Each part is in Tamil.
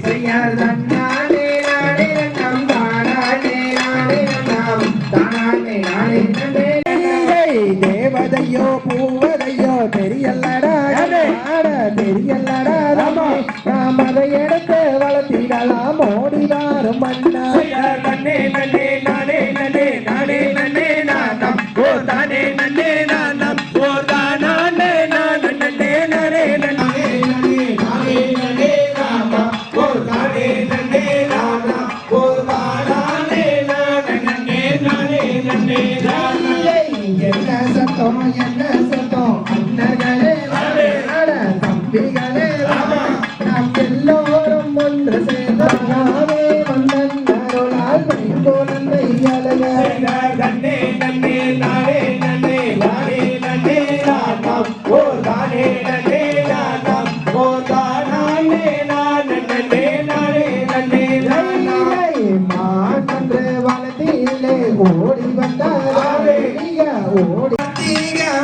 செய்யார் தன்னானே நானே நம் தானானே நானே நாம் தானானே நானே நன்னே தேவதையோ பூவதையோ தெரியல்லடா தெரியல்லடா நாம் அதை எடுத்து வளர்த்திடலாம் ஓடிவாரும் மன்னா நன்னே நன்னே நானே நன்னே நானே நன்னே நானம் ஓ தானே நன்னே நானம் ஓ தானே நானே நன்னே நானே நன்னே நானே நன்னே நானம் ஓ தானே நன்னே நானம் ஓ தானே நானே நன்னே நானே என்ன சத்தம் அண்ணர்களே தம்பிகளே நாம் எல்லோரும் ஒன்று சேர்ந்தாவே வந்தன் அருளால் வைகோலந்தை அழக நன்னே நன்னே நானே நன்னே நானே நன்னே நானம் ஓ தானே நன்னே நானம் ஓ தானே நானே நன்னே நானே நன்னே மாற்றன்று வளத்திலே ஓடி வந்தாரே ஓடி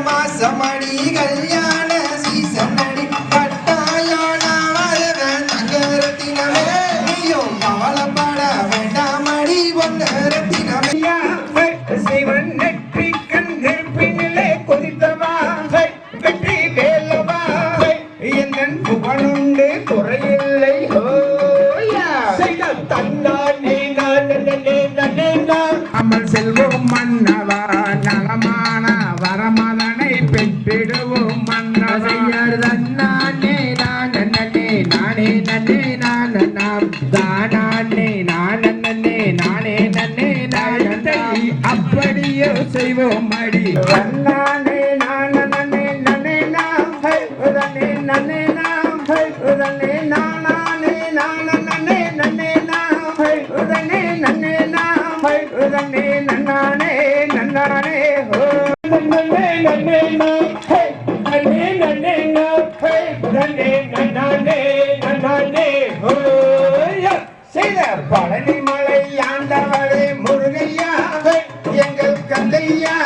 மாசமடி கல்யாண சீசனடி கட்டாயான தங்கரத்தினமே நீயோ கவலைப்பட வேண்டாமடி ஒன்னரத்தினமையா சிவன் நெற்றி கண் நெருப்பினிலே கொதித்தவா வெற்றி வேலவா என் புகழுண்டு குறையில்லை தன்னானே நன்னே அமல் செல்வோம் மன்னவா நலமான வரமதனை பெற்றிடுவோம் மன்னா செய்யார் தன்னானே நானே நானே நன்னே நாம் தானே நானே நானே நன்னே நானே அப்படியோ செய்வோம் அடி தன்னானே நானே நன்னே நாம் உதனே நன்னே நாம் உதனே நானே நன்னே நாம் உதனே நன்னே நாம் உதனே நன்னானே ஹோ நன்னே நாம் நன்னே நாம் நன்னானே ஹோ செய்த பழனி மலை ஆண்டவரே முருகையா எங்கள் கந்தையா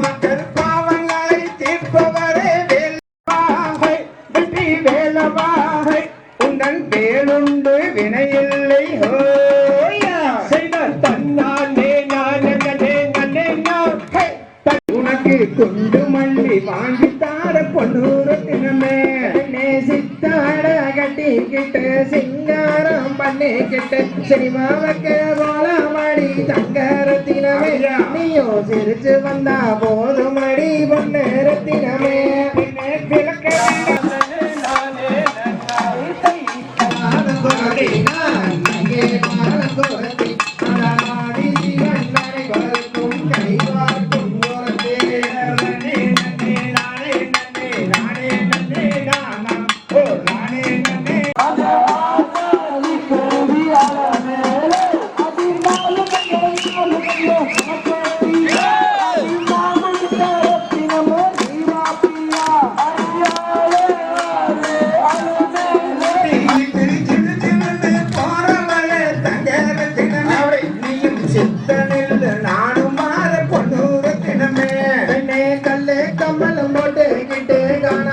மக்கள் பாவங்களை தீர்ப்பவரே வேலவாகை வெற்றி வேலவாகை உந்தன் பேருண்டு வினையில்லை ஹோயா செய்த தன்னானே நானே நன்னே நாம் உனக்கு குண்டு மல்லி வாங்கி தார பொன்னூறு தினமே நேசித்தாட கட்டிக்கிட்டு சிங்காரம் பண்ணிக்கிட்டு சினிமாவுக்கு போலாமடி தங்கரத்தினமே நீயோ சிரிச்சு வந்தா போதுமடி பொன்னரத்தினமே நானும் மாற பொண்ணூறு தினமே கல்லு கம்மலும் போட்டு கிட்டு காண